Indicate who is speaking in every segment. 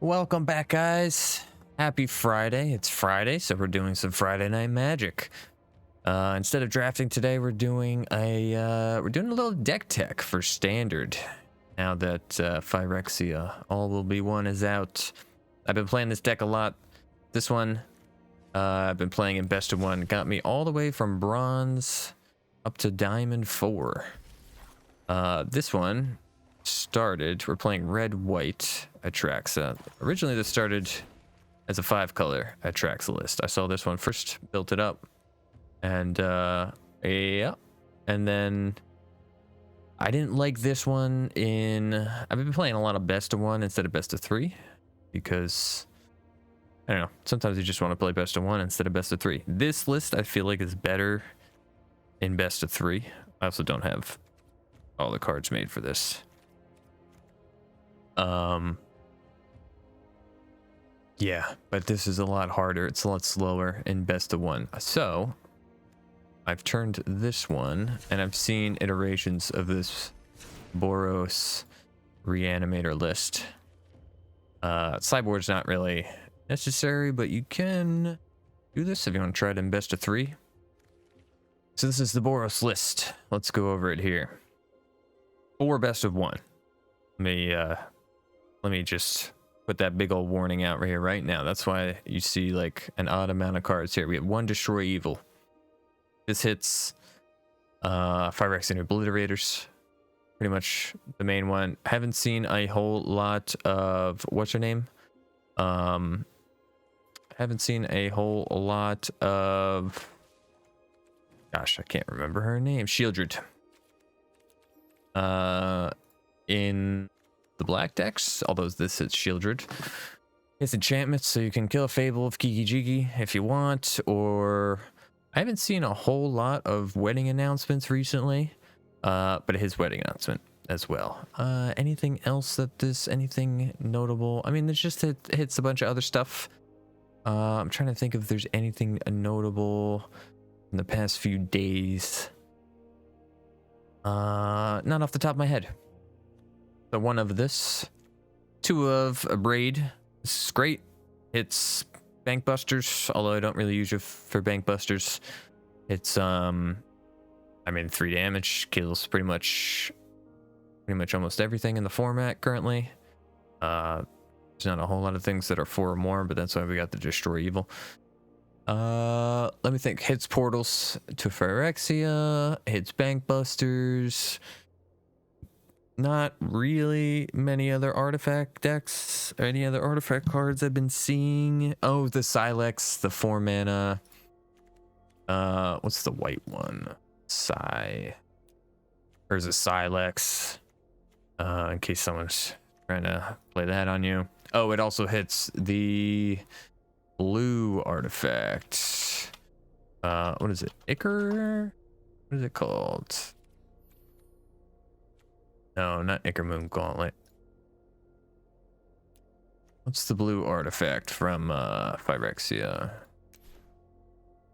Speaker 1: Welcome back, guys. Happy Friday. It's Friday, so we're doing some Friday Night Magic. Instead of drafting today, we're doing a little deck tech for standard. Now that Phyrexia, All Will Be One, is out. I've been playing this deck a lot. This one, I've been playing in best of one. Got me all the way from bronze up to diamond 4. This one started, we're playing red-white Atraxa. Originally this started as a 5-color Atraxa list. I saw this one first, built it up, and yeah, and then I didn't like this one I've been playing a lot of best of 1 instead of best of 3 because I don't know, sometimes you just want to play best of 1 instead of best of 3. This list I feel like is better in best of 3. I also don't have all the cards made for this. Yeah, but this is a lot harder. It's a lot slower in best of 1. So I've turned this one, and I've seen iterations of this Boros Reanimator list. Sideboard's not really necessary, but you can do this if you want to try it in best of 3. So this is the Boros list. Let's go over it here. 4 best of 1. Let me just put that big old warning out right here right now. That's why you see like an odd amount of cards here. We have 1 Destroy Evil. This hits Phyrexia Obliterators. Pretty much the main one. I haven't seen a whole lot of what's her name? Haven't seen a whole lot of, gosh, I can't remember her name. Shieldred. In the black decks, although this is Shieldred. It's enchantments, so you can kill a Fable of Kiki Jiki if you want, or I haven't seen a whole lot of wedding announcements recently, but his wedding announcement as well. Anything else anything notable? I mean, it's just hits a bunch of other stuff. I'm trying to think if there's anything notable in the past few days. Not off the top of my head. So 1 of this, 2 of Abrade. This is great. It's bank busters, although I don't really use it for bank busters. It's I mean 3 damage, kills pretty much almost everything in the format currently. There's not a whole lot of things that are 4 or more, but that's why we got the Destroy Evil. Let me think. Hits portals to Phyrexia, hits bank busters. Not really many other artifact decks or any other artifact cards I've been seeing. Oh, the Silex, the 4 mana. What's the white one? Or is it Silex? In case someone's trying to play that on you. Oh, it also hits the blue artifact. What is it? Ichor? What is it called? No, not Ichor Moon Gauntlet. What's the blue artifact from Phyrexia?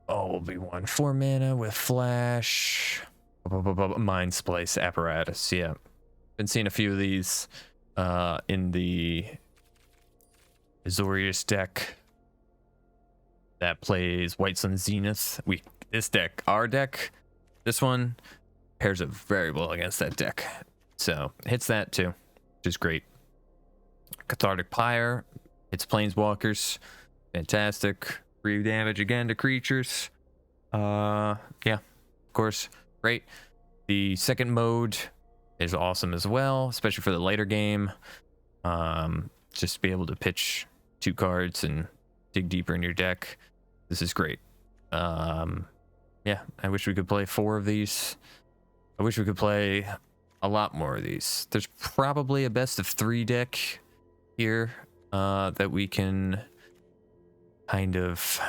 Speaker 1: Oh, will be 1 4 mana with flash. Mind Splice apparatus. Yeah, been seeing a few of these in the Azorius deck that plays White Sun Zenith. Our deck, this one pairs it very well against that deck. So hits that too, which is great. Cathartic Pyre hits planeswalkers. Fantastic. 3 damage again to creatures. Yeah, of course, great. The second mode is awesome as well, especially for the later game. Just to be able to pitch 2 cards and dig deeper in your deck. This is great. Yeah, I wish we could play 4 of these. I wish we could play a lot more of these. There's probably a best of 3 deck here that we can kind of,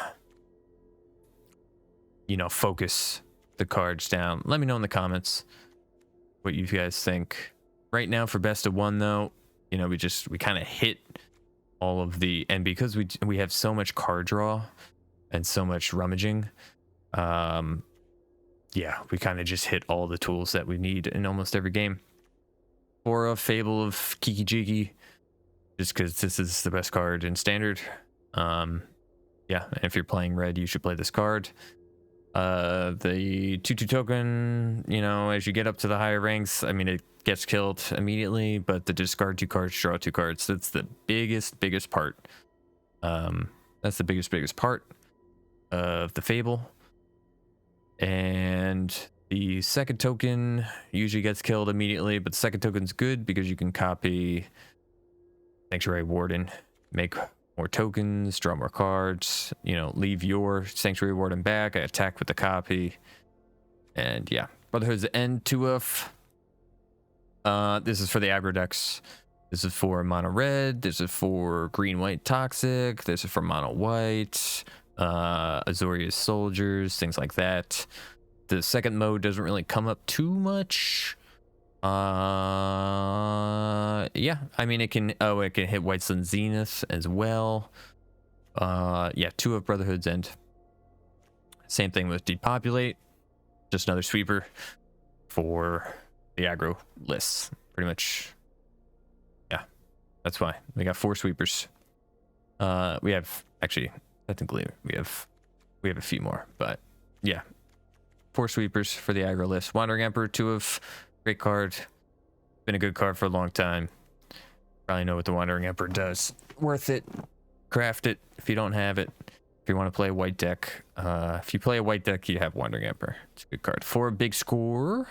Speaker 1: focus the cards down. Let me know in the comments what you guys think. Right now for best of 1 though, we kind of hit all of the, and because we have so much card draw and so much rummaging, yeah, we kind of just hit all the tools that we need in almost every game. For a Fable of Kiki Jiki, just because this is the best card in standard. Yeah, and if you're playing red, you should play this card. The 2/2 token, you know, as you get up to the higher ranks, I mean, it gets killed immediately, but the discard 2 cards, draw 2 cards. That's the biggest part. That's the biggest part of the Fable. And the second token usually gets killed immediately, but the second token's good because you can copy Sanctuary Warden, make more tokens, draw more cards, you know, leave your Sanctuary Warden back, I attack with the copy. And yeah, Brotherhood's End 2-of. This is for the aggro decks. This is for mono red, this is for green white toxic, this is for mono white, Azorius soldiers, things like that. The second mode doesn't really come up too much. Yeah, I mean, it can hit White Sun Zenith as well. Yeah, 2 of Brotherhood's End. Same thing with Depopulate, just another sweeper for the aggro lists, pretty much. Yeah, that's why we got 4 sweepers. We have, actually, technically we have a few more, but yeah, 4 sweepers for the aggro list. Wandering Emperor, 2 of. Great card. Been a good card for a long time. Probably know what the Wandering Emperor does. Worth it. Craft it if you don't have it. If you want to play a white deck. If you play a white deck, you have Wandering Emperor. It's a good card. For a big score.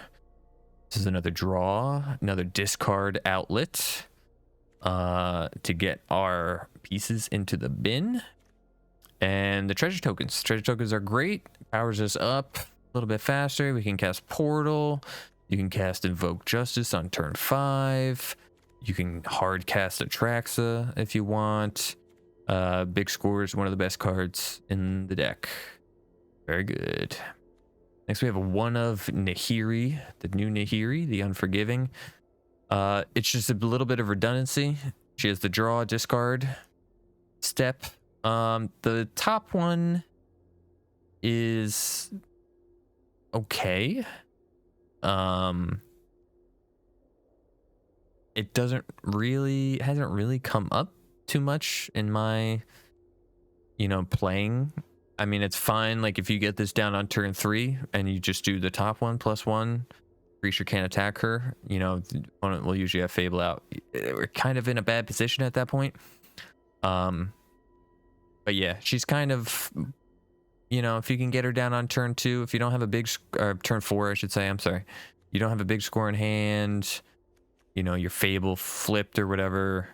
Speaker 1: This is another draw. Another discard outlet. To get our pieces into the bin. And the treasure tokens. Treasure tokens are great. Powers us up a little bit faster. We can cast Portal. You can cast Invoke Justice on turn 5. You can hard cast Atraxa if you want. Big Score is one of the best cards in the deck. Very good. Next we have a 1 of Nahiri, the new Nahiri, the Unforgiving. It's just a little bit of redundancy. She has the draw, discard step. The top one is okay. It hasn't really come up too much in my, you know, playing. I mean, it's fine, like if you get this down on turn 3 and you just do the top one +1, creature can't attack her, you know, the opponent will usually have Fable out. We're kind of in a bad position at that point. But yeah, she's kind of, you know, if you can get her down on turn 2, if you don't have a big, turn 4, I should say, I'm sorry. You don't have a big score in hand, you know, your Fable flipped or whatever,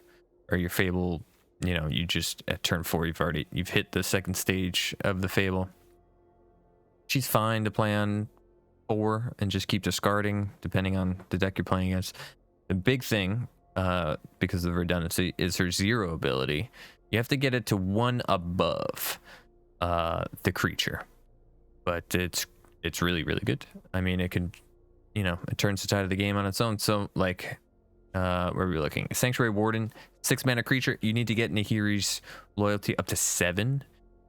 Speaker 1: or your Fable, you know, you just, at turn 4, you've hit the second stage of the Fable. She's fine to play on 4 and just keep discarding, depending on the deck you're playing against. The big thing, because of the redundancy, is her 0 ability. You have to get it to 1 above the creature, but it's really good. I mean, it can, you know, it turns the tide of the game on its own. So like, where are we looking? Sanctuary Warden, 6 mana creature. You need to get Nahiri's loyalty up to 7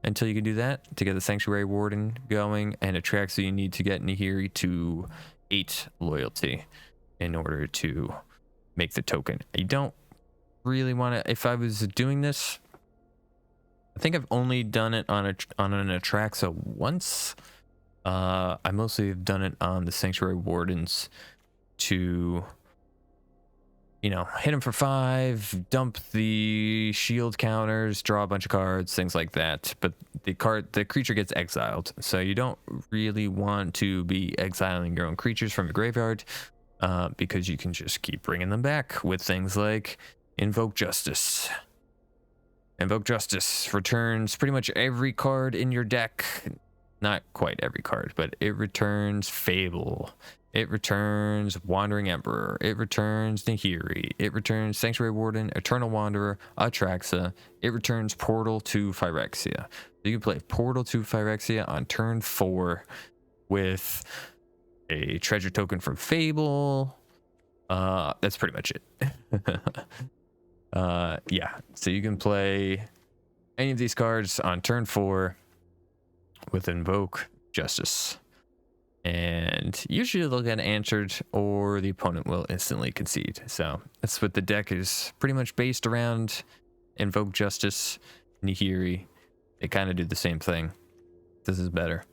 Speaker 1: until you can do that to get the Sanctuary Warden going, and Atraxa, you need to get Nahiri to 8 loyalty in order to make the token. You don't really want to, if I was doing this, I think I've only done it on an Atraxa once. I mostly have done it on the Sanctuary Wardens to, you know, hit them for 5, dump the shield counters, draw a bunch of cards, things like that. But the creature gets exiled, so you don't really want to be exiling your own creatures from the graveyard, because you can just keep bringing them back with things like Invoke Justice. Invoke Justice returns pretty much every card in your deck. Not quite every card, but it returns Fable. It returns Wandering Emperor. It returns Nahiri. It returns Sanctuary Warden, Eternal Wanderer, Atraxa. It returns Portal to Phyrexia. So you can play Portal to Phyrexia on turn 4 with a treasure token from Fable. That's pretty much it. Yeah, so you can play any of these cards on turn 4 with Invoke Justice. And usually they'll get answered or the opponent will instantly concede. So that's what the deck is pretty much based around. Invoke Justice, Nahiri. They kind of do the same thing. This is better.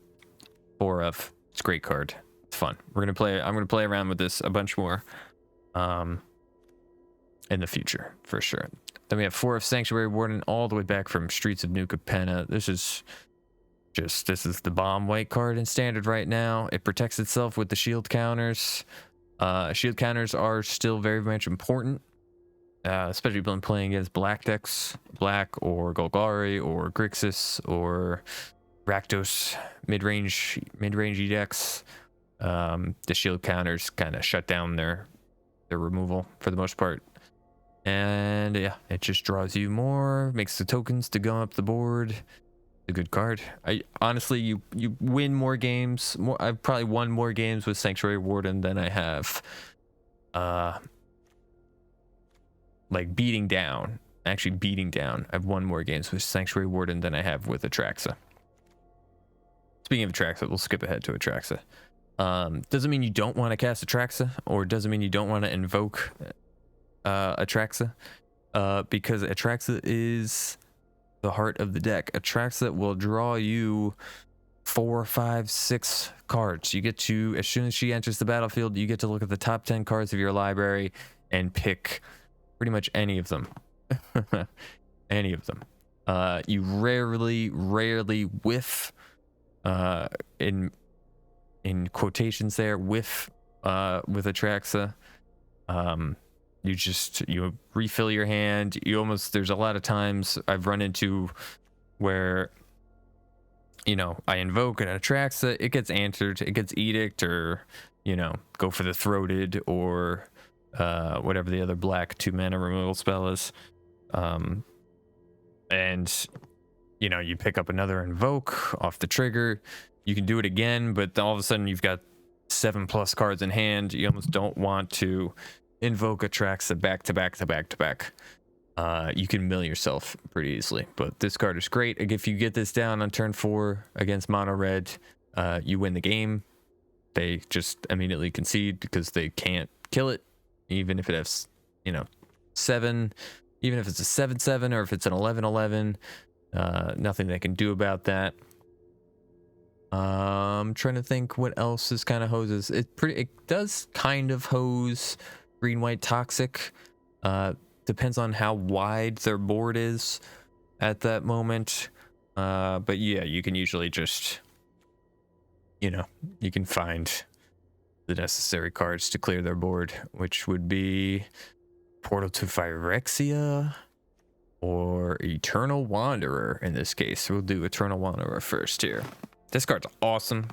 Speaker 1: 4 of. It's a great card. It's fun. I'm gonna play around with this a bunch more in the future for sure. Then we have 4 of Sanctuary Warden all the way back from Streets of New Capenna. This is the bomb white card in standard right now. It protects itself with the shield counters. Shield counters are still very much important, especially when playing against black decks, black or Golgari or Grixis or Rakdos mid-range decks. The shield counters kind of shut down their removal for the most part. And yeah, it just draws you more, makes the tokens to go up the board. A good card. I honestly, you win more games. I've probably won more games with Sanctuary Warden than I have like beating down. Actually beating down. I've won more games with Sanctuary Warden than I have with Atraxa. Speaking of Atraxa, we'll skip ahead to Atraxa. Doesn't mean you don't want to cast Atraxa, or doesn't mean you don't want to invoke Atraxa, because Atraxa is the heart of the deck. Atraxa will draw you 4, 5, 6 cards. You get to, as soon as she enters the battlefield, you get to look at the top 10 cards of your library and pick pretty much any of them. Any of them. You rarely whiff, in quotations there, whiff with Atraxa. You refill your hand. There's a lot of times I've run into where, I invoke an Atraxa, it gets answered, it gets edict, or, go for the throated, or whatever the other black 2-mana removal spell is. And, you pick up another invoke off the trigger. You can do it again, but all of a sudden you've got 7+ cards in hand. You almost don't want to invoke Atraxa back to back. You can mill yourself pretty easily, but this card is great. If you get this down on turn 4 against mono red, you win the game. They just immediately concede because they can't kill it, even if it has 7, even if it's a 7/7 or if it's an 11/11. Nothing they can do about that. I'm trying to think what else is kind of hoses. It does kind of hose green-white toxic. Depends on how wide their board is at that moment. But yeah, you can usually just, you can find the necessary cards to clear their board, which would be Portal to Phyrexia or Eternal Wanderer in this case. We'll do Eternal Wanderer first here. This card's awesome.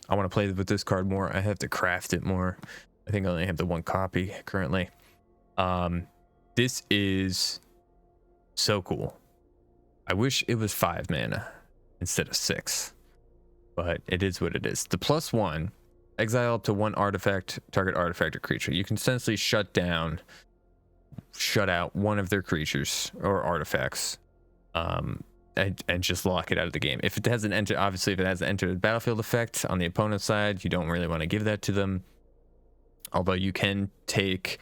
Speaker 1: I want to play with this card more. I have to craft it more. I think I only have the 1 copy currently. This is so cool. I wish it was 5 mana instead of 6, but it is what it is. The +1, exile up to 1 artifact, target artifact or creature. You can essentially shut out one of their creatures or artifacts, and just lock it out of the game. If it hasn't entered, obviously, if it hasn't entered the battlefield effect on the opponent's side, you don't really want to give that to them. Although you can take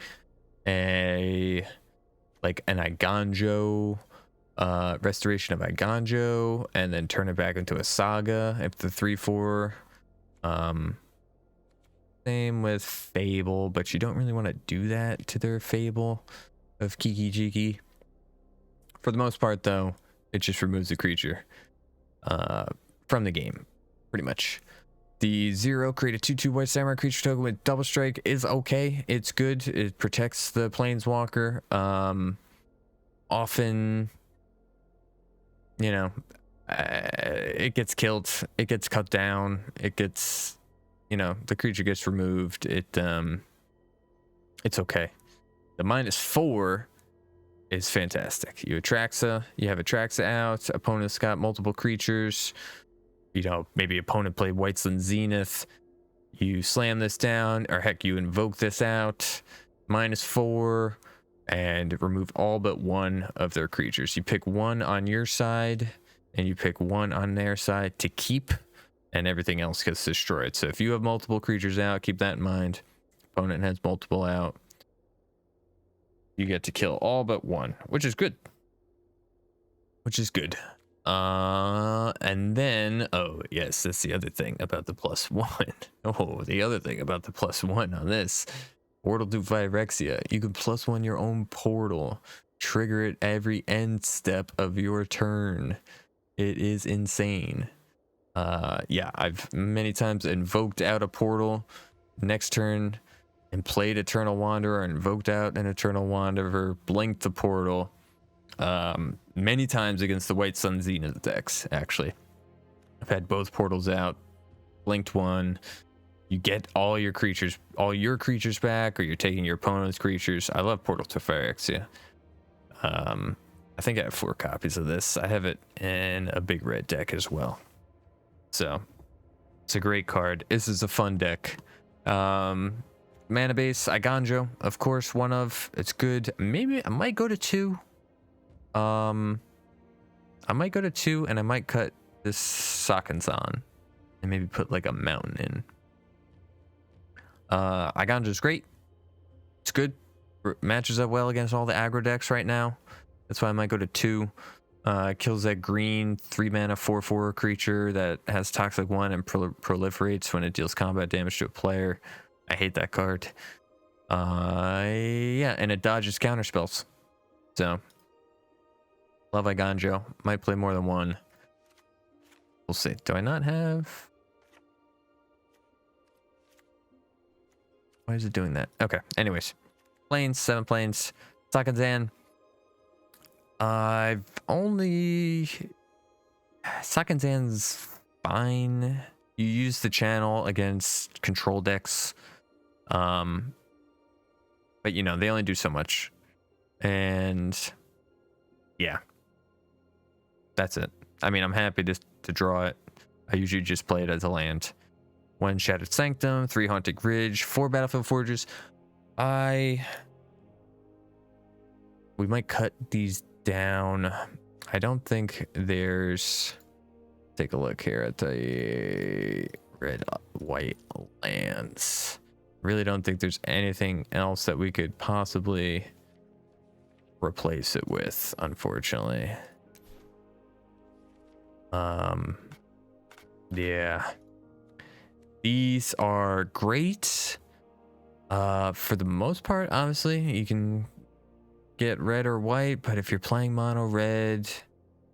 Speaker 1: an Iganjo, restoration of Iganjo, and then turn it back into a Saga if the 3/4. Same with Fable, but you don't really want to do that to their Fable of Kiki Jiki. For the most part, though, it just removes the creature from the game, pretty much. The 0, create a 2/2 white samurai creature token with double strike is okay. It's good. It protects the planeswalker. Often, it gets killed. It gets cut down. It gets, the creature gets removed. It's okay. The -4 is fantastic. You have Atraxa out. Opponent's got multiple creatures. Maybe opponent played Whiteland Zenith. You slam this down, or heck, you invoke this out. -4, and remove all but 1 of their creatures. You pick 1 on your side, and you pick 1 on their side to keep. and everything else gets destroyed. So if you have multiple creatures out, keep that in mind. Opponent has multiple out. You get to kill all but one, which is good. Which is good. And then, oh yes, that's the other thing about the +1. Oh, the other thing about the +1 on this. Portal to Phyrexia. You can +1 your own portal. Trigger it every end step of your turn. It is insane. Yeah, I've many times invoked out a portal next turn and played Eternal Wanderer, invoked out an Eternal Wanderer, blinked the portal. Many times against the White Sun Zenith decks, actually. I've had both portals out, blinked one. You get all your creatures back, or you're taking your opponent's creatures. I love Portal to Phyrexia. I think I have 4 copies of this. I have it in a big red deck as well. So it's a great card. This is a fun deck. Mana base, Iganjo, of course, one of. It's good. Maybe I might go to 2. I might go to 2, and I might cut this Sakansan and maybe put like a mountain in. Iganjo's great. It's good. Matches up well against all the aggro decks right now. That's why I might go to 2. Kills that green 3-mana 4/4 creature that has Toxic 1 and proliferates when it deals combat damage to a player. I hate that card. Yeah, and it dodges counter spells. So love Iganjo. Might play more than one. We'll see. Do I not have? Why is it doing that? Okay. Anyways, planes, 7 planes. Sakanzan. I've only Sakanzan's fine. You use the channel against control decks. But you know, they only do so much. And yeah. That's it. I mean, I'm happy to draw it. I usually just play it as a land. 1 Shattered Sanctum, 3 Haunted Ridge, 4 Battlefield Forges. We might cut these down. I don't think there's... Take a look here at the red white lands. Really don't think there's anything else that we could possibly replace it with, unfortunately. Yeah. These are great. For the most part, obviously, you can get red or white, but if you're playing mono red, if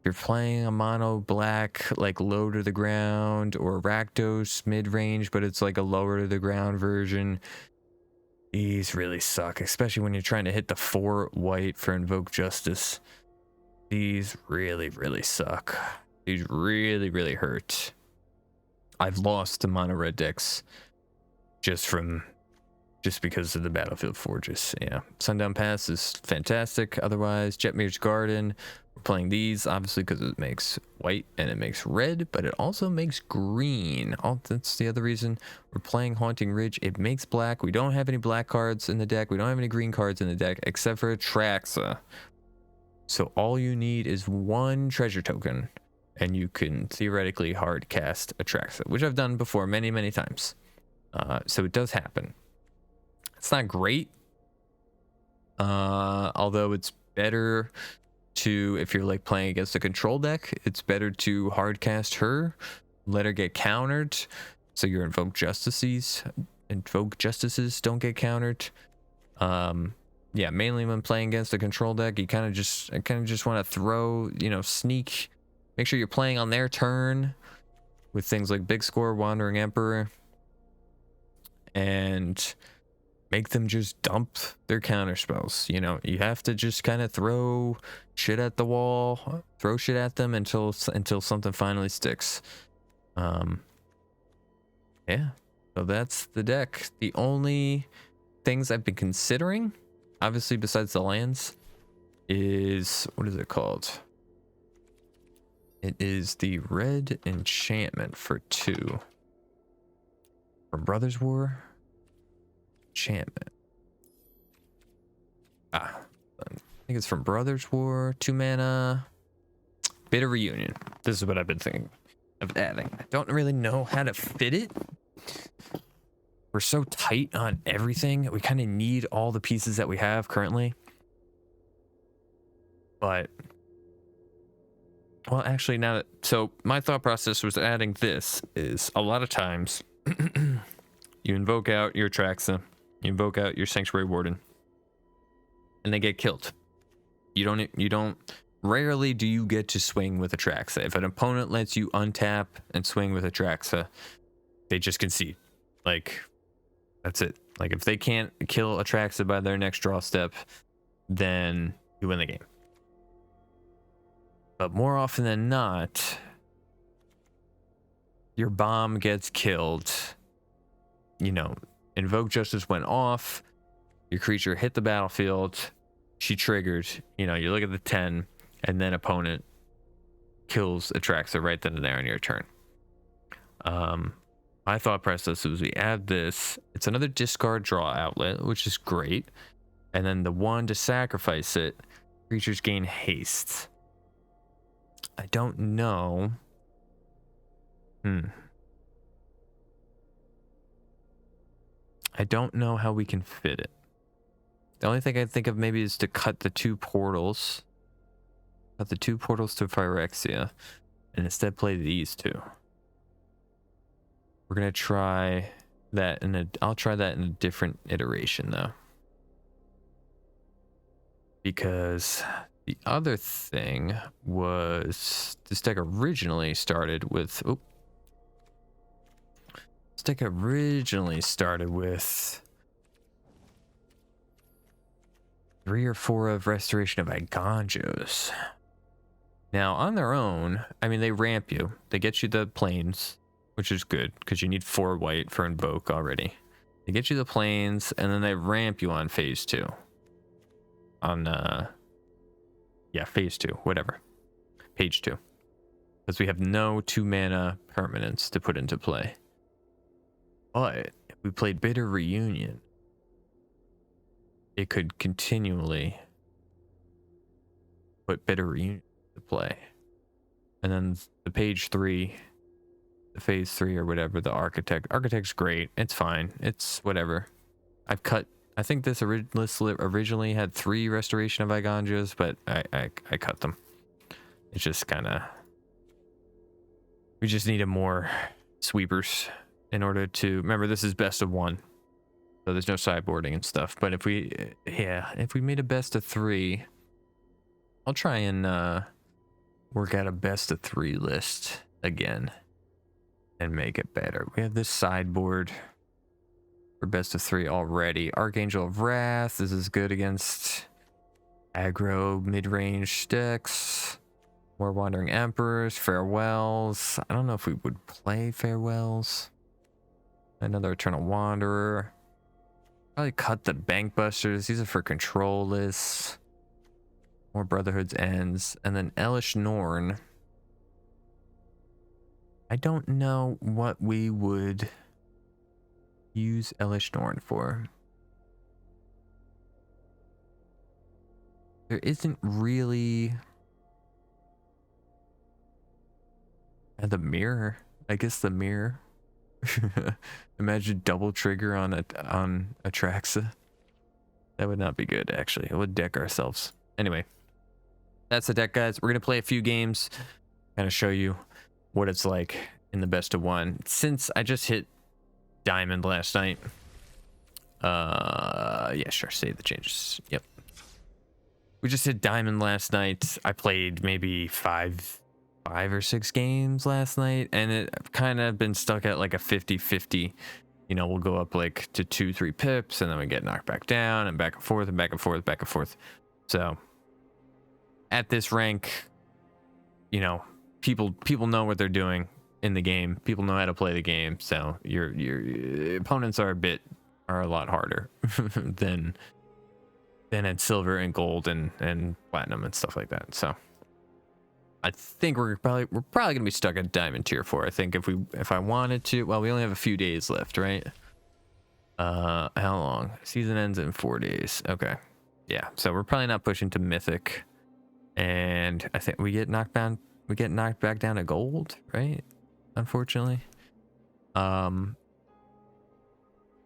Speaker 1: you're playing a mono black, like low to the ground, or Rakdos mid-range, but it's like a lower to the ground version, these really suck, especially when you're trying to hit the 4 white for Invoke Justice. These really, really suck. These really, really hurt. I've lost to mono red decks just because of the Battlefield Forges. Yeah, Sundown Pass is fantastic. Otherwise, Jetmir's Garden. We're playing these obviously because it makes white and it makes red, but it also makes green. Oh, that's the other reason we're playing Haunting Ridge. It makes black. We don't have any black cards in the deck. We don't have any green cards in the deck except for Atraxa. So all you need is 1 treasure token, and you can theoretically hard cast Atraxa, which I've done before many, many times. So it does happen. It's not great, although it's better to, if you're like playing against a control deck, it's better to hard cast her, let her get countered, so your Invoke Justices don't get countered. Yeah, mainly when playing against a control deck, you kind of just want to throw, you know, sneak. Make sure you're playing on their turn with things like Big Score, Wandering Emperor, and make them just dump their counter spells. You know, you have to just kind of throw shit at the wall, throw shit at them until something finally sticks. Yeah, so that's the deck. The only things I've been considering, obviously besides the lands, is, what is it called? It is the red enchantment for 2 from Brothers War. Enchantment. I think it's from Brothers War. 2 mana. Bitter Reunion. This is what I've been thinking. of adding. I don't really know how to fit it. We're so tight on everything. We kind of need all the pieces that we have currently. But, well, actually, now that, so my thought process was adding this is a lot of times you invoke out your Atraxa, you invoke out your Sanctuary Warden, and they get killed. Rarely do you get to swing with Atraxa. If an opponent lets you untap and swing with Atraxa, they just concede. Like, that's it. Like, if they can't kill Atraxa by their next draw step, then you win the game. But more often than not, your bomb gets killed. You know, Invoke Justice went off, your creature hit the battlefield, she triggered, you know, you look at the 10, and then opponent kills Atraxa right then and there on your turn. My thought process was we add this. It's another discard draw outlet, which is great. And then the one to sacrifice it, creatures gain haste. I don't know. I don't know how we can fit it. The only thing I think of maybe is to cut the 2 portals. Cut the 2 portals to Phyrexia. And instead play these 2. We're going to try that I'll try that in a different iteration though. Because the other thing was this deck originally started with 3 or 4 of Restoration of Igonjos. Now on their own, I mean, they ramp you. They get you the planes, which is good because you need 4 white for Invoke already. They get you the planes and then they ramp you on phase 2. On phase 2, whatever. Page 2. Because we have no 2 mana permanents to put into play. But if we played Bitter Reunion, it could continually put Bitter Reunion to play. And then the page 3, the phase 3 or whatever, the Architect's great. It's fine. It's whatever. I think this list originally had 3 Restoration of Igonjos, but I cut them. It's just kind of... We just needed more sweepers in order to... Remember, this is best of 1. So there's no sideboarding and stuff. But if we made a best of 3... I'll try and work out a best of 3 list again. And make it better. We have this sideboard... for best of 3 already. Archangel of Wrath. This is good against aggro mid-range decks. More Wandering Emperors. Farewells. I don't know if we would play Farewells. Another Eternal Wanderer. Probably cut the Bankbusters. These are for control lists. More Brotherhood's Ends. And then Elish Norn. I don't know what we would... use Elish Norn for. There isn't really... And the mirror. I guess the mirror. Imagine double trigger on Atraxa. That would not be good, actually. It would deck ourselves. Anyway. That's the deck, guys. We're going to play a few games. Kind of show you what it's like in the best of 1. Since I just hit Diamond last night. Yeah, sure. Save the changes. Yep. We just hit Diamond last night. I played maybe 5 or 6 games last night, and it kind of been stuck at like a 50-50. You know, we'll go up like to 2-3 pips, and then we get knocked back down, and back and forth, and back and forth, back and forth. So at this rank, you know, people know what they're doing in the game. People know how to play the game, so your opponents are a lot harder than at silver and gold and platinum and stuff like that. So I think we're probably gonna be stuck at Diamond tier 4. I think if I wanted to, well, we only have a few days left, right? How long? Season ends in 4 days. Okay, yeah. So we're probably not pushing to Mythic, and I think we get knocked back down to gold, right? unfortunately.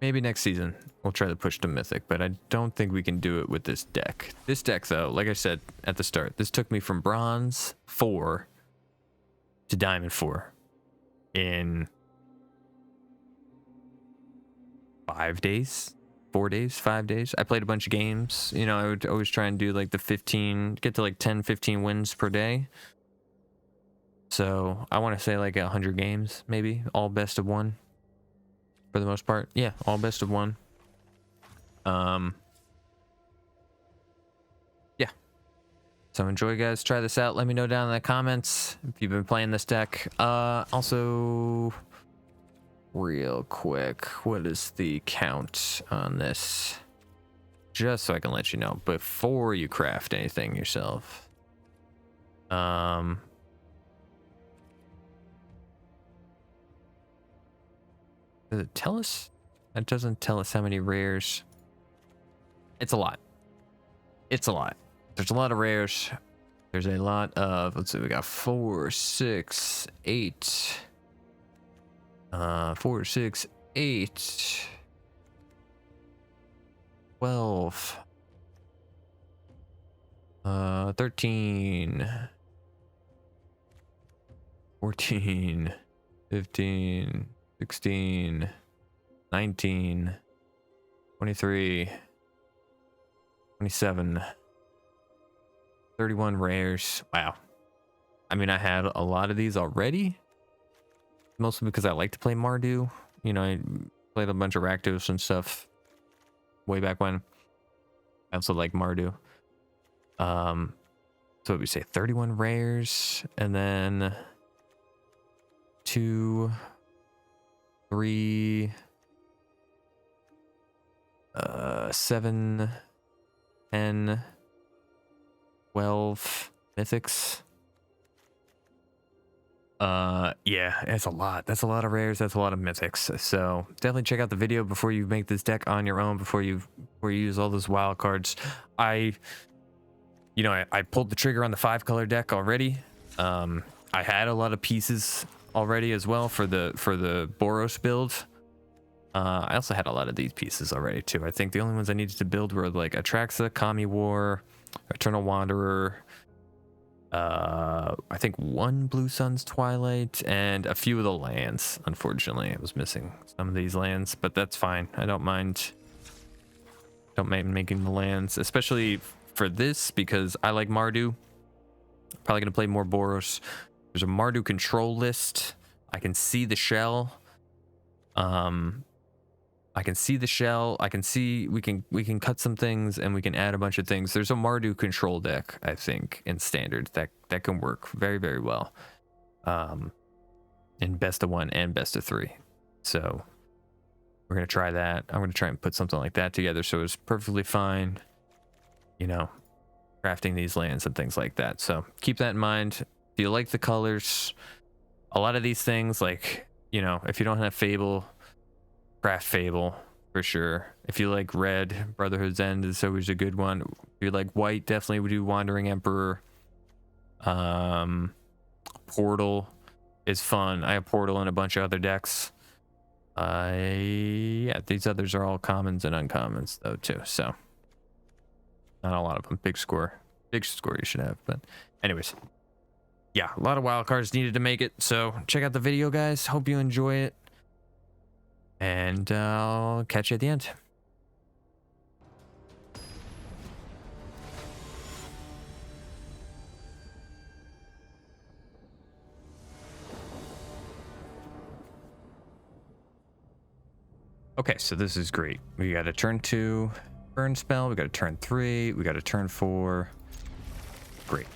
Speaker 1: Maybe next season we'll try to push to Mythic, but I don't think we can do it with this deck. This deck, though, like I said at the start, this took me from Bronze 4 to Diamond 4 in 5 days, 4 days, 5 days. I played a bunch of games. You know, I would always try and do like the 15, get to like 10, 15 wins per day. So I want to say like 100 games, maybe, all best of one. For the most part, yeah, all best of one. Yeah. So enjoy, guys. Try this out. Let me know down in the comments if you've been playing this deck. Also, real quick, what is the count on this? Just so I can let you know before you craft anything yourself. Does it tell us? It doesn't tell us how many rares. It's a lot. It's a lot. There's a lot of rares. There's a lot of, let's see, we got 4, 6, 8. 4, 6, 8. 12. 13. 14. 15. 16, 19, 23, 27, 31 rares. Wow. I mean, I had a lot of these already, mostly because I like to play Mardu. You know, I played a bunch of Rakdos and stuff way back when. I also like Mardu. So what we say, 31 rares, and then 2, 3, 7, 10, 12 mythics. Yeah, it's a lot. That's a lot of rares. That's a lot of mythics. So definitely check out the video before you make this deck on your own, before you use all those wild cards. I pulled the trigger on the 5-color deck already. I had a lot of pieces already as well for the Boros build. I also had a lot of these pieces already too. I think the only ones I needed to build were like Atraxa, Kami War, Eternal Wanderer, I think 1 Blue Sun's Twilight, and a few of the lands. Unfortunately, I was missing some of these lands, but that's fine. I don't mind making the lands, especially for this, because I like Mardu. Probably gonna play more Boros. There's a Mardu control list. I can see the shell. I can see the shell. I can see we can cut some things and we can add a bunch of things. There's a Mardu control deck, I think, in standard that can work very, very well. In best of 1 and best of 3. So we're gonna try that. I'm gonna try and put something like that together so it's perfectly fine, you know, crafting these lands and things like that. So keep that in mind. If you like the colors, a lot of these things, like, you know, if you don't have Fable, craft Fable for sure. If you like red, Brotherhood's End is always a good one. If you like white, definitely would do Wandering Emperor. Portal is fun. I have Portal in a bunch of other decks. Yeah, these others are all commons and uncommons though too, so not a lot of them. Big score you should have. But anyways, yeah, a lot of wild cards needed to make it. So check out the video, guys. Hope you enjoy it, and I'll catch you at the end. Okay, so this is great. We got a turn 2 burn spell, we got a turn 3, we got a turn 4. Great.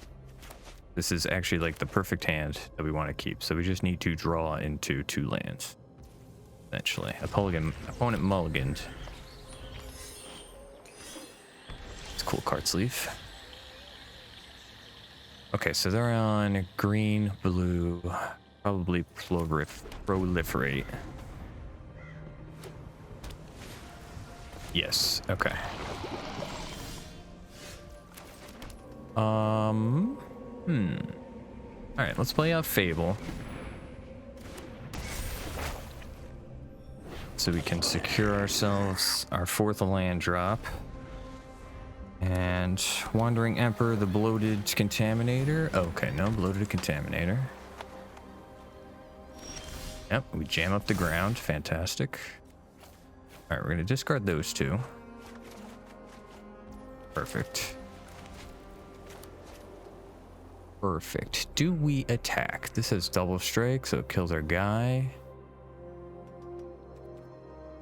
Speaker 1: This is actually like the perfect hand that we want to keep. So we just need to draw into 2 lands. Essentially. Opponent mulliganed. It's a cool card sleeve. Okay, so they're on green, blue, probably proliferate. Yes, okay. Alright, let's play out Fable. so we can secure ourselves our 4th land drop. And Wandering Emperor, the bloated contaminator. Okay, no bloated contaminator. Yep, we jam up the ground. Fantastic. All right, we're gonna discard those 2. Perfect. Perfect. Do we attack? This has double strike, so it kills our guy.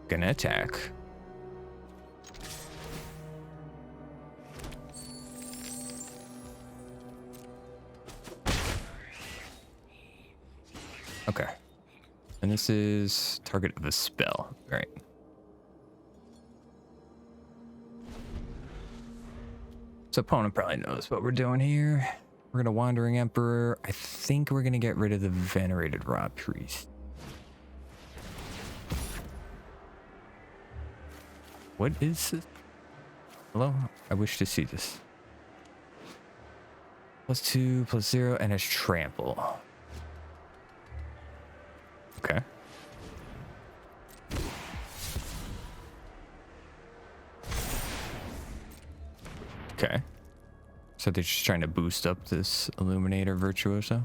Speaker 1: Gonna attack. Okay. And this is target of a spell. All right. So opponent probably knows what we're doing here. We're gonna Wandering Emperor. I think we're gonna get rid of the Venerated Rot Priest. What is this? Hello? I wish to see this. +2, +0, and it's trample. Okay. Okay. So they're just trying to boost up this Illuminator Virtuoso.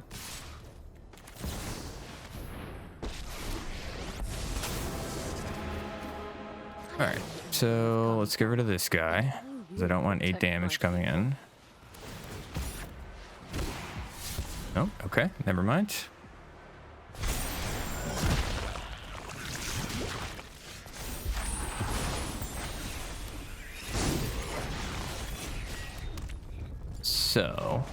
Speaker 1: Alright, so let's get rid of this guy, because I don't want 8 damage coming in. Oh, okay, never mind. So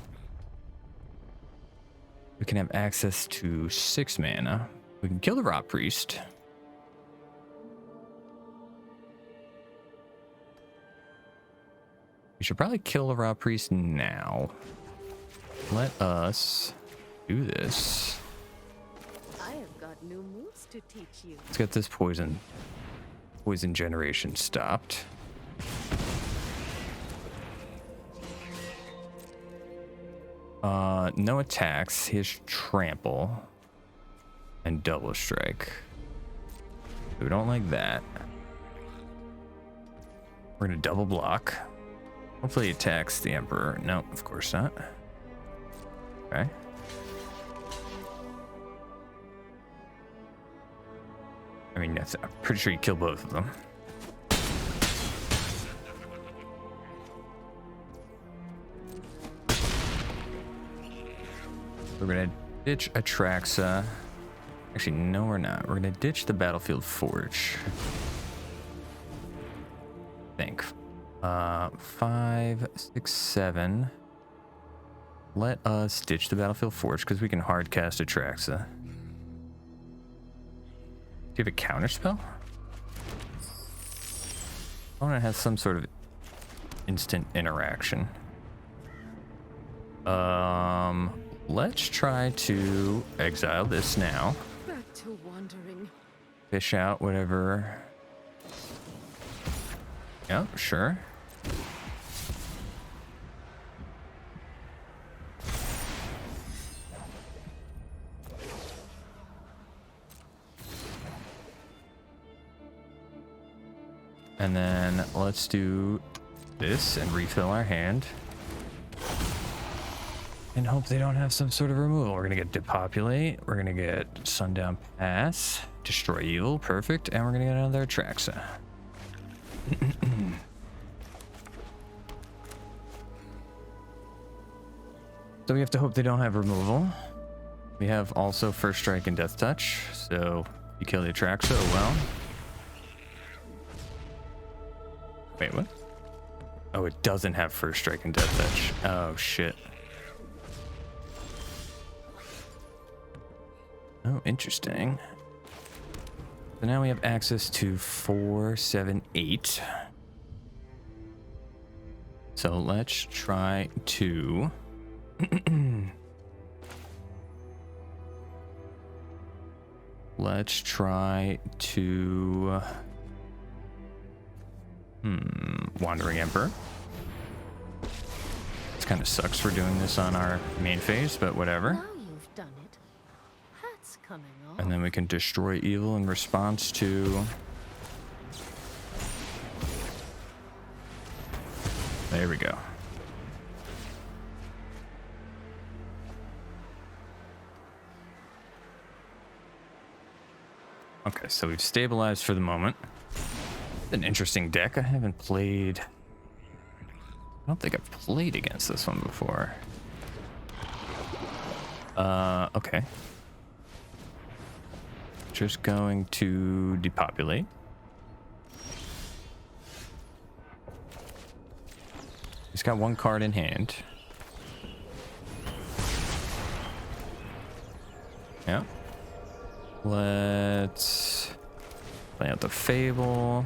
Speaker 1: we can have access to 6 mana. We can kill the Rot Priest. We should probably kill the Rot Priest now. Let us do this.
Speaker 2: I have got new moves to teach you.
Speaker 1: Let's get this poison generation stopped. No attacks. He has trample and double strike. We don't like that. We're gonna double block. Hopefully he attacks the Emperor. No, of course not. Okay. I mean, I'm pretty sure you kill both of them. We're gonna ditch Atraxa. Actually, no, we're not. We're gonna ditch the Battlefield Forge. I think. 5, 6, 7. Let us ditch the Battlefield Forge because we can hard cast Atraxa. Do you have a counter spell? Opponent has some sort of instant interaction. Let's try to exile this now.
Speaker 2: Back to wandering.
Speaker 1: Fish out whatever. Yep, sure. And then let's do this and refill our hand. And hope they don't have some sort of removal. We're gonna get Depopulate. We're gonna get Sundown Pass. Destroy Evil. Perfect. And we're gonna get another Atraxa. So we have to hope they don't have removal. We have also First Strike and Death Touch. So you kill the Atraxa, oh well. Wait, what? Oh, it doesn't have First Strike and Death Touch. Oh, shit. Oh, interesting. So now we have access to 4, 7, 8. So let's try to... let's try to... Wandering Emperor. This kind of sucks for doing this on our main phase, but whatever.
Speaker 2: Now you've done it. Hat's coming off.
Speaker 1: And then we can destroy evil in response to There we go. Okay, so we've stabilized for the moment. It's an interesting deck. I haven't played... I don't think I've played against this one before. Okay. Just going to depopulate. He's got one card in hand. Yeah. Let's play out the Fable.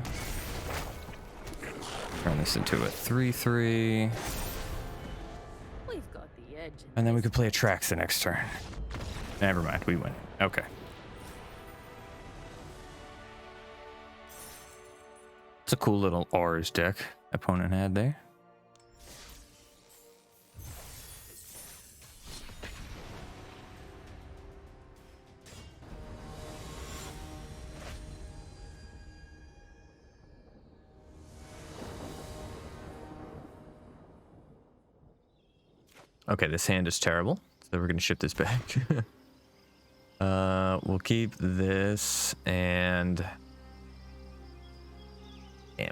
Speaker 1: Turn this into a 3/3.
Speaker 2: We've got the edge.
Speaker 1: And then we could play Atraxa next turn. Never mind, we win. Okay. It's a cool little Aurs deck opponent had there. Okay, this hand is terrible, so we're gonna ship this back. We'll keep this, and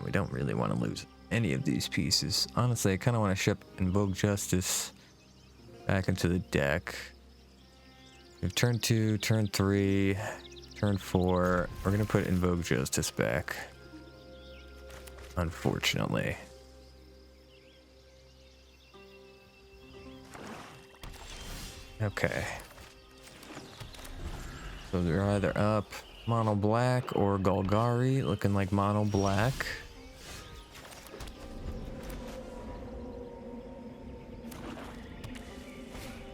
Speaker 1: we don't really want to lose any of these pieces. Honestly, I kind of want to ship Invoke Justice back into the deck. We have turn 2, turn 3, turn 4. We're gonna put Invoke Justice back, unfortunately. Okay. So they're either up mono black or Golgari, looking like mono black.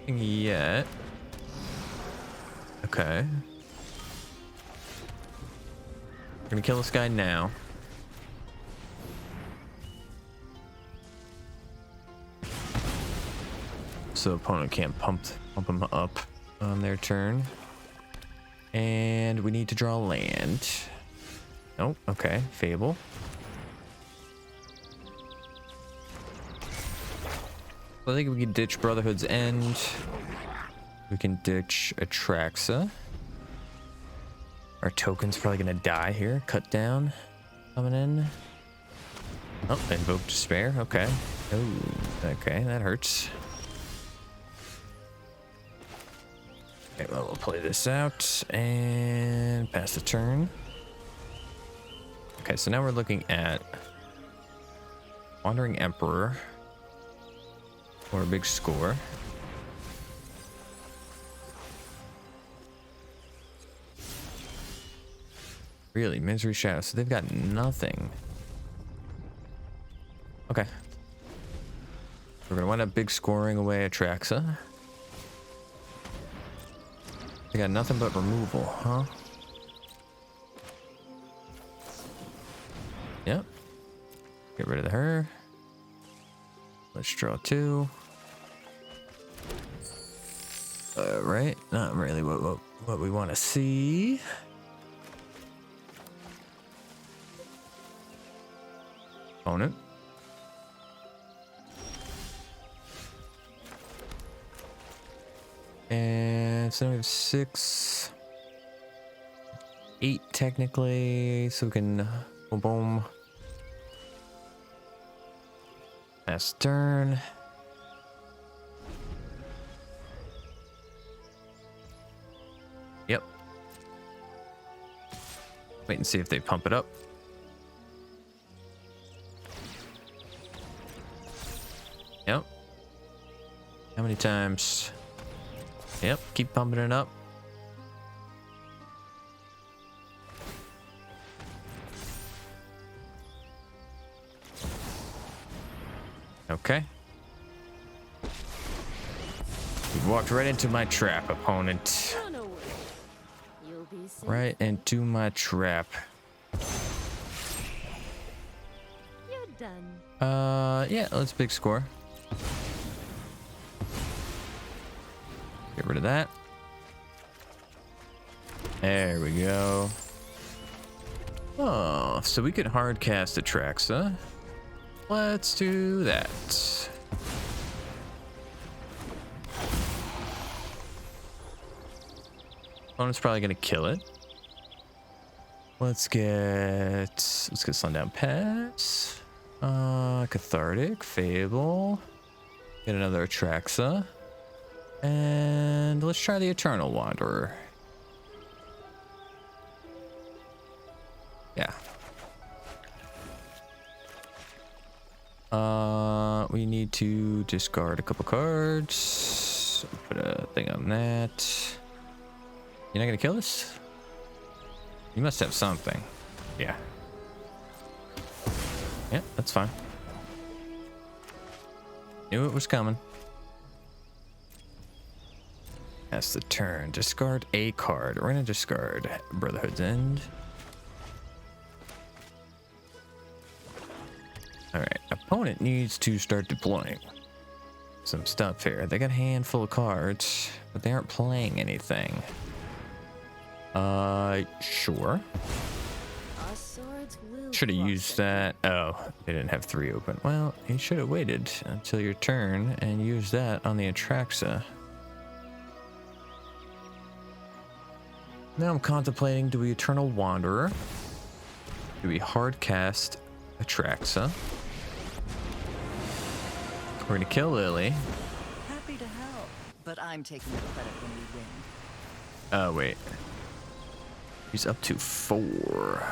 Speaker 1: Yet. Okay. We're gonna kill this guy now. So opponent can't pump him up on their turn. And we need to draw land. Oh, okay. Fable. I think we can ditch Brotherhood's End. We can ditch Atraxa. Our token's probably gonna die here. Cut down. Coming in. Oh, Invoke Despair. Okay. Oh, okay. That hurts. Okay, well, we'll play this out and pass the turn. Okay, so now we're looking at Wandering Emperor for a big score. Really, Misery Shadow. So they've got nothing. Okay. We're gonna wind up big scoring away Atraxa. They got nothing but removal, huh? Yep. Get rid of her. Let's draw 2. Right. Not really what we want to see. Opponent. And so we have 6, 8 technically, so we can boom boom. Pass turn. Yep. Wait and see if they pump it up. Yep. How many times? Yep, keep pumping it up. Okay. You walked right into my trap, opponent.
Speaker 2: Run away. You'll be safe.
Speaker 1: Right into my trap.
Speaker 2: You're done.
Speaker 1: Yeah, let's big score. Get rid of that. There we go. Oh, so we could hard cast Atraxa. Let's do that. Opponent's probably gonna kill it. Let's get Sundown Pass. Cathartic, Fable. Get another Atraxa. And let's try the Eternal Wanderer. Yeah. We need to discard a couple cards. Put a thing on that. You're not gonna kill this? You must have something. Yeah. Yeah, that's fine. Knew it was coming. That's the turn. Discard a card. We're gonna discard Brotherhood's End. Alright, opponent needs to start deploying some stuff here. They got a handful of cards, but they aren't playing anything. Sure. Should have used that. Oh, they didn't have 3 open. Well, you should have waited until your turn and used that on the Atraxa. Now I'm contemplating, do we Eternal Wanderer? Do we hard cast Atraxa? We're gonna kill Lily.
Speaker 3: Happy to help, but I'm taking the credit when we win.
Speaker 1: Oh, wait. He's up to 4.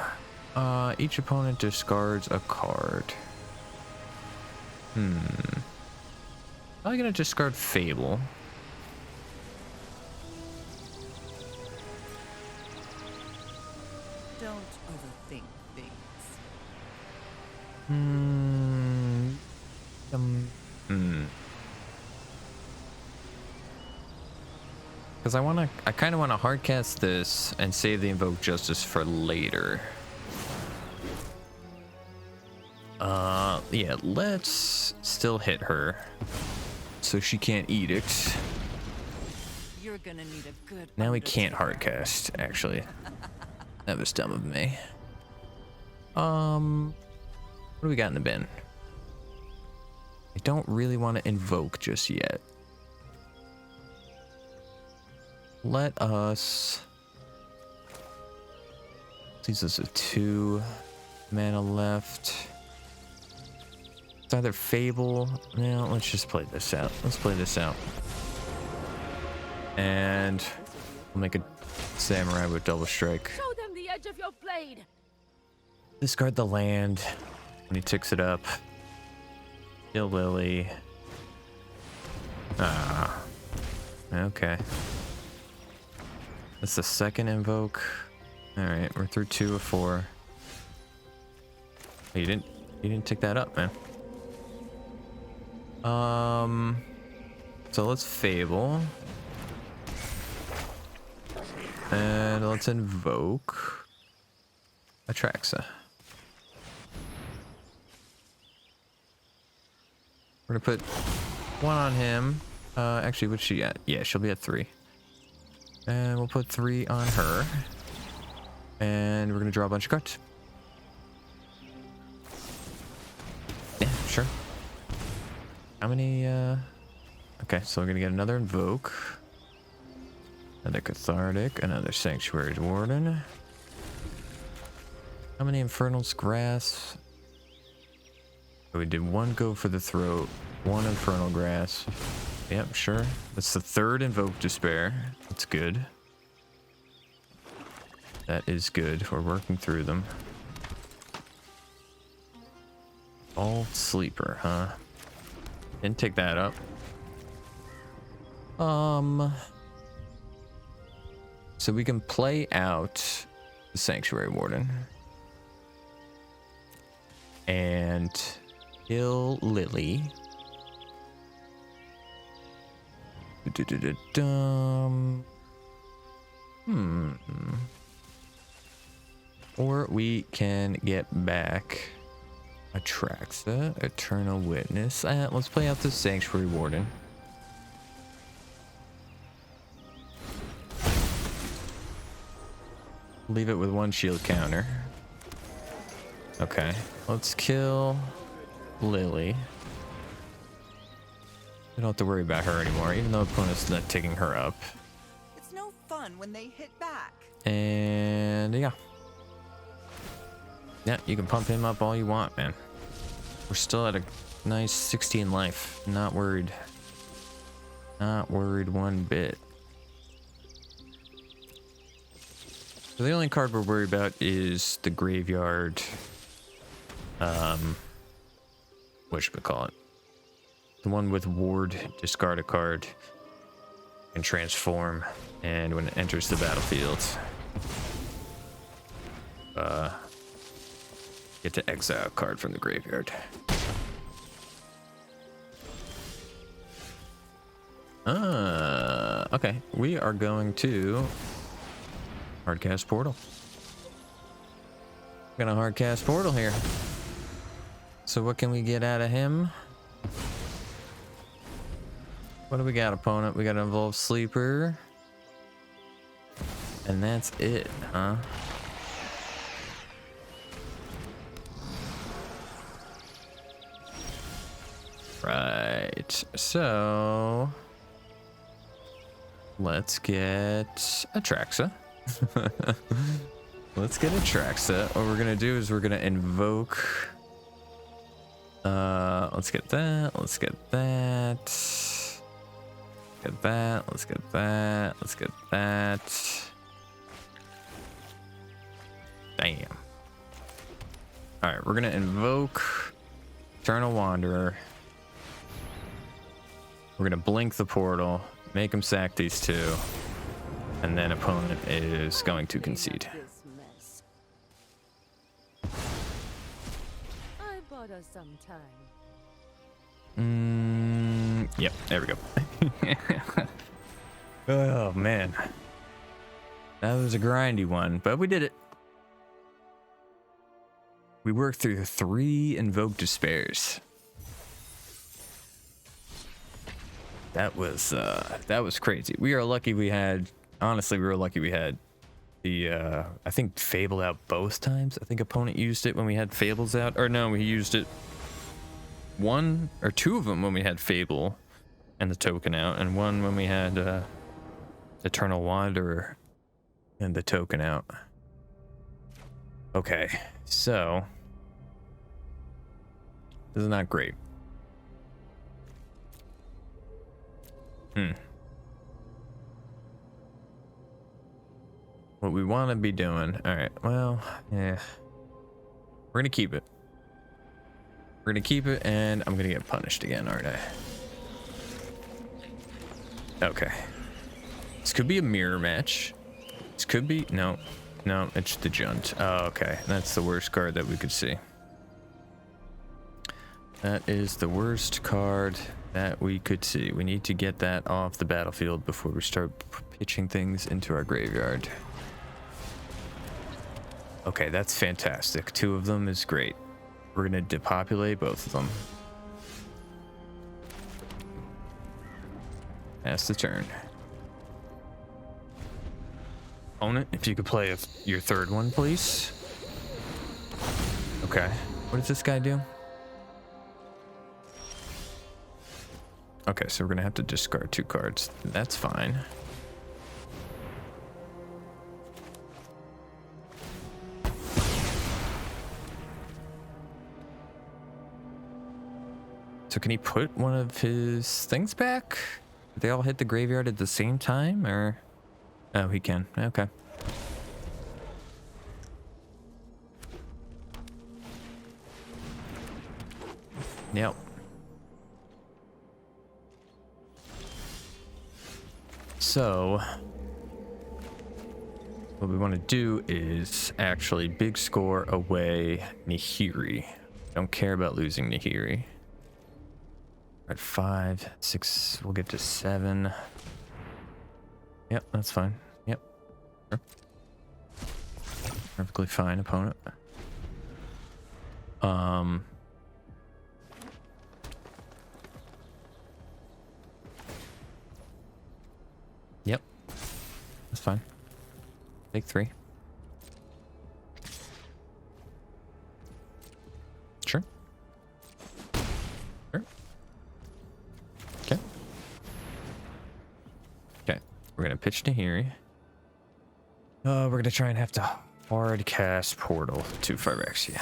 Speaker 1: Each opponent discards a card. I'm gonna discard Fable.
Speaker 3: Don't overthink things.
Speaker 1: Because I kind of want to hardcast this and save the Invoke Justice for later. Yeah, let's still hit her so she can't edict.
Speaker 3: You're gonna need a good.
Speaker 1: Now we can't hardcast, actually. That was dumb of me. What do we got in the bin? I don't really want to invoke just yet. Let us. Leaves us with 2 mana left. It's either Fable. No, let's just play this out. Let's play this out. And we'll make a samurai with double strike.
Speaker 2: Show them the edge of your blade.
Speaker 1: Discard the land when he ticks it up. Kill Lily. Ah. Okay. That's the second invoke. Alright, we're through 2 of 4. Oh, you didn't tick that up, man. So let's Fable. And let's invoke Atraxa. We're gonna put 1 on him. Actually, what's she at? Yeah, she'll be at 3. And we'll put 3 on her. And we're gonna draw a bunch of cards. Yeah, sure. How many, okay, so we're gonna get another Invoke. Another Cathartic, another Sanctuary Warden. How many Infernal's Grasp? We did 1 go for the throat, 1 Infernal Grasp. Yep, sure. That's the 3rd Invoke Despair. That's good. That is good. We're working through them. All Sleeper, huh? Didn't take that up. So we can play out the Sanctuary Warden. And kill Lily. Or we can get back Atraxa, Eternal Witness. Let's play out the Sanctuary Warden. Leave it with 1 shield counter. Okay, let's kill Lily. We don't have to worry about her anymore, even though opponent's not taking her up.
Speaker 3: It's no fun when they hit back.
Speaker 1: And yeah. Yeah, you can pump him up all you want, man. We're still at a nice 16 life. Not worried. Not worried one bit. So the only card we're worried about is the graveyard. Whatchamacallit? The one with ward, discard a card, and transform, and when it enters the battlefield, get to exile a card from the graveyard. Okay. We are going to hardcast portal. We're gonna hardcast portal here. So what can we get out of him? What do we got, opponent? We got an Involved Sleeper. And that's it, huh? Right. So let's get Atraxa. Let's get Atraxa. What we're gonna do is we're gonna invoke. Let's get that. Let's get that. Get that. Let's get that. Let's get that. Damn. All right, we're gonna invoke Eternal Wanderer. We're gonna blink the portal, make him sack these two, and then opponent is going to concede.
Speaker 2: This mess. I bought us some time.
Speaker 1: Yep, there we go. Oh man, that was a grindy one, but we did it. We worked through 3 Invoke Despairs. That was crazy. We are lucky we had, honestly, we were lucky we had the, I think Fable out both times. I think opponent used it when we had Fables out, or no, we used it 1 or 2 of them when we had Fable and the token out, and 1 when we had Eternal Wanderer and the token out. Okay, so this is not great. What we want to be doing. All right, well, yeah. We're gonna keep it. We're gonna keep it, and I'm gonna get punished again, aren't I? Okay. This could be a mirror match. This could be, no, it's the Junt. Oh, okay, that's the worst card that we could see. That is the worst card that we could see. We need to get that off the battlefield before we start pitching things into our graveyard. Okay, that's fantastic. 2 of them is great. We're gonna depopulate both of them. That's the turn. Opponent, if you could play your 3rd one, please. Okay, what does this guy do? Okay, so we're gonna have to discard 2 cards. That's fine. So can he put one of his things back? They all hit the graveyard at the same time, or? Oh, he can. Okay. Yep. So what we want to do is actually big score away Nahiri. Don't care about losing Nahiri. We're at 5, 6, we'll get to 7. Yep, that's fine. Yep. Sure. Perfectly fine, opponent. Yep. That's fine. Take 3. Sure. We're gonna pitch Nahiri. We're gonna try and have to hard cast Portal to Phyrexia.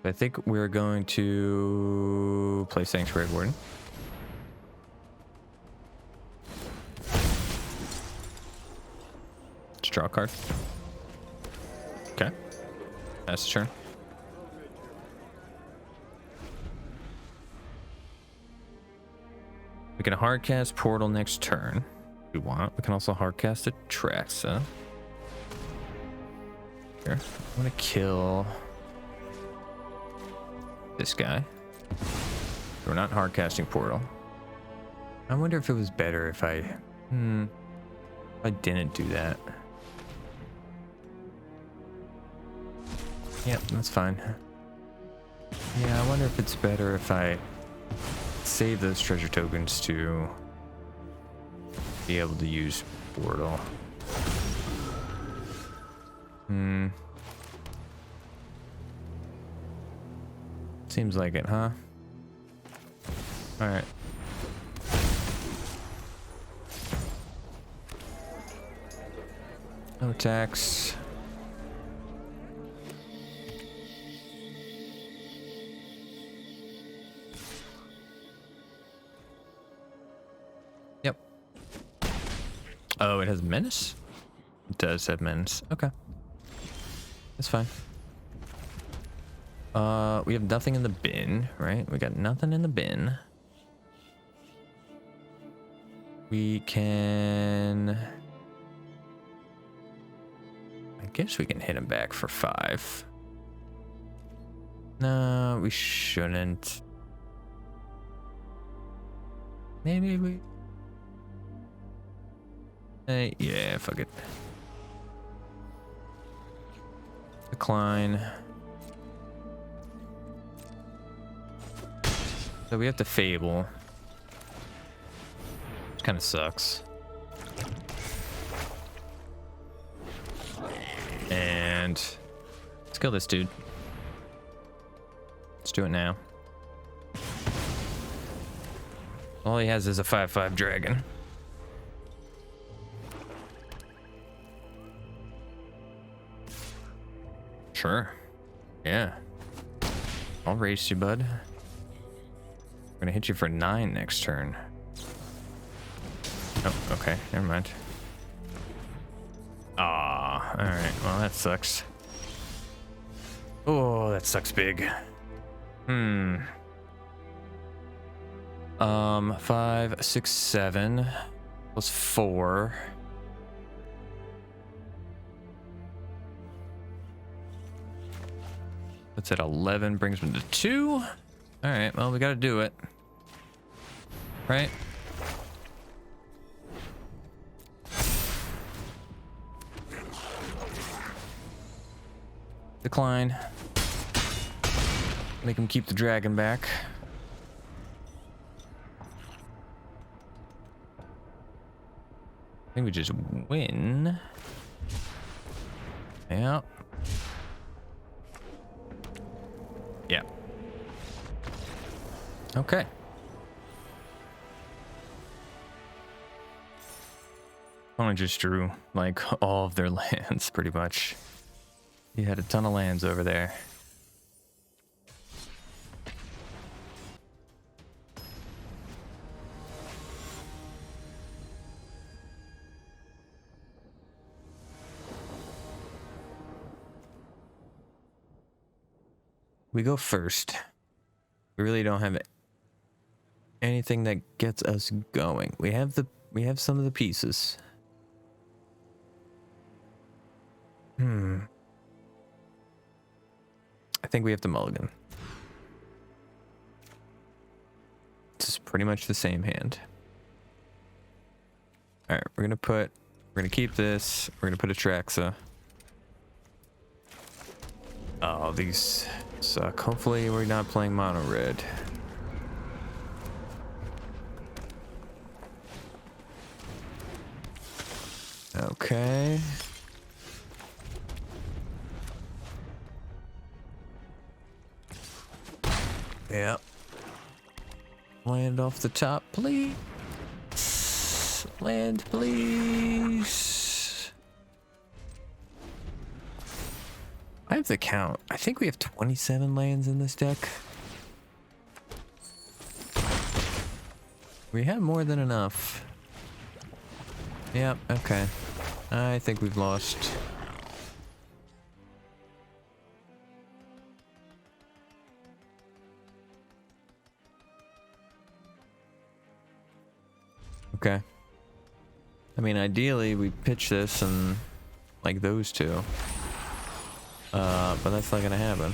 Speaker 1: I think we're going to play Sanctuary Warden. Let's draw a card. Okay. That's the turn. We can hardcast Portal next turn if we want. We can also hardcast Atraxa. Here. I want to kill this guy. We're not hard casting Portal. I wonder if it was better if I didn't do that. Yep, that's fine. Yeah, I wonder if it's better if I save those treasure tokens to be able to use Portal. Seems like it, huh? All right. No attacks. Yep. Oh, it has menace? It does have menace. Okay. That's fine. We have nothing in the bin, right? We got nothing in the bin. We can... I guess we can hit him back for 5. No, we shouldn't. Maybe we... yeah, fuck it. Decline. So we have to Fable. Which kind of sucks. And let's kill this dude. Let's do it now. All he has is a 5/5 dragon. Sure. Yeah. I'll race you, bud. I'm gonna hit you for 9 next turn. Oh, okay. Never mind. Ah, all right. Well, that sucks. Oh, that sucks big. 5, 6, 7 plus 4. That's at 11, brings me to 2. All right, well, we got to do it. Right? Decline. Make him keep the dragon back. I think we just win. Yeah. Yeah. Okay. Only just drew like all of their lands pretty much. He had a ton of lands over there. We go first. We really don't have anything that gets us going. We have some of the pieces. I think we have to mulligan. This is pretty much the same hand. All right, we're gonna keep this. We're gonna put Atraxa. Oh, these Suck. Hopefully we're not playing mono red. Okay. Yep. Land off the top, please. Land, please. I have the count. I think we have 27 lands in this deck. We have more than enough. Yep, okay. I think we've lost. Okay. I mean, ideally, we pitch this and like those two. But that's not gonna happen.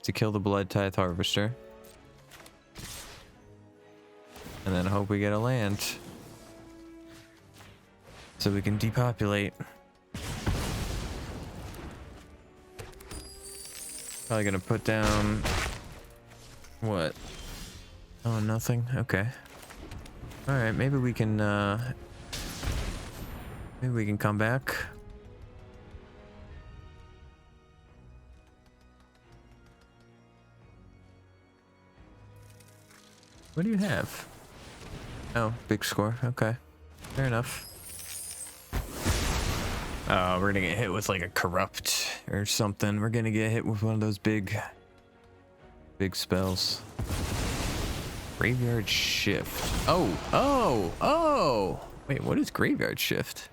Speaker 1: To kill the Blood Tithe Harvester. And then hope we get a land. So we can depopulate. Probably gonna put down... What? Oh, nothing? Okay. Alright, maybe we can come back. What do you have? Oh, big score. Okay. Fair enough. Oh, we're gonna get hit with like a corrupt or something. We're gonna get hit with one of those big spells. Graveyard Shift. Oh! Wait, what is Graveyard Shift?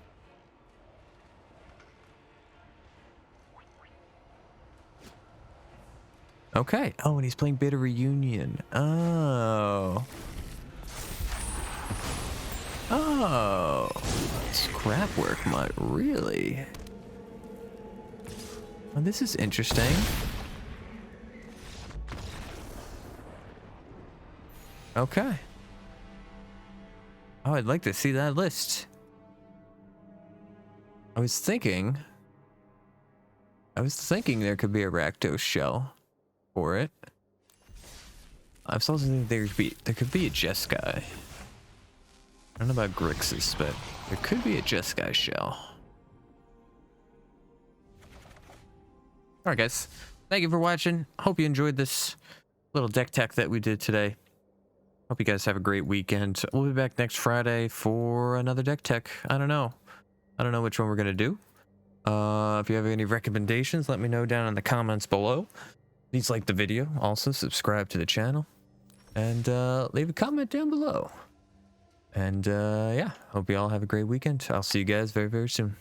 Speaker 1: Okay. Oh, and he's playing Bitter Reunion. Oh. Scrap work mod. Really? Well, this is interesting. Okay. Oh, I'd like to see that list. I was thinking there could be a Rakdos shell for it. I was also thinking there could be a Jeskai. I don't know about Grixis, but there could be a Jeskai shell. Alright guys, thank you for watching. Hope you enjoyed this little deck tech that we did today. Hope you guys have a great weekend. We'll be back next Friday for another deck tech. I don't know which one we're gonna do. If you have any recommendations, let me know down in the comments below. Please like the video. Also subscribe to the channel. And leave a comment down below. And yeah, hope you all have a great weekend. I'll see you guys very, very soon.